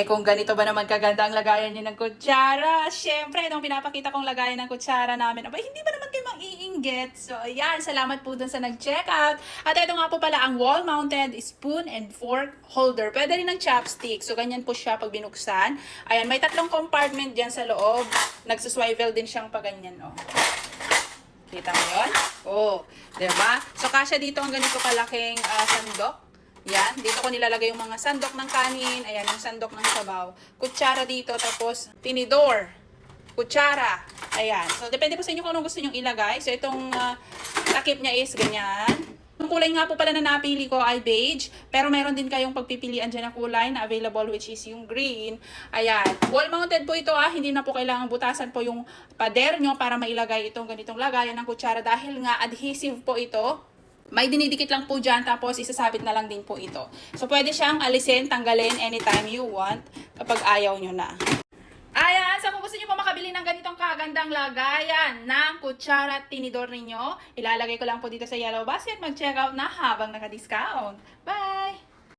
Kung ganito ba naman kaganda ang lagayan niyo ng kutsara, syempre, itong pinapakita kong lagayan ng kutsara namin, abay, hindi ba naman kayo maiinggit? So, ayan, salamat po dun sa nag-check out. At ito nga po pala ang wall-mounted spoon and fork holder. Pwede rin ng chopstick. So, ganyan po siya pag binuksan. Ayan, may 3 compartment dyan sa loob. Nagsuswivel din siyang paganyan, oh. Kita mo yun? Oh, diba? So, kasya dito ang ganito kalaking sandok. Yan, dito ko nilalagay yung mga sandok ng kanin. Ayan, yung sandok ng sabaw. Kutsara dito, tapos tinidor. Kutsara. Ayan. So, depende po sa inyo kung anong gusto nyong ilagay. So, itong takip niya is ganyan. Yung kulay nga po pala na napili ko ay beige. Pero meron din kayong pagpipilian dyan na kulay na available, which is yung green. Ayan. Wall-mounted po ito Hindi na po kailangan butasan po yung pader nyo para mailagay itong ganitong lagayan ng kutsara. Dahil nga adhesive po ito. May dinidikit lang po dyan, tapos isasabit na lang din po ito. So, pwede siyang alisin, tanggalin anytime you want kapag ayaw nyo na. Ayan, so kung gusto nyo po makabili ng ganitong kagandang lagayan ng kutsara at tinidor ninyo, ilalagay ko lang po dito sa yellow basket. Mag-check out na habang naka-discount. Bye!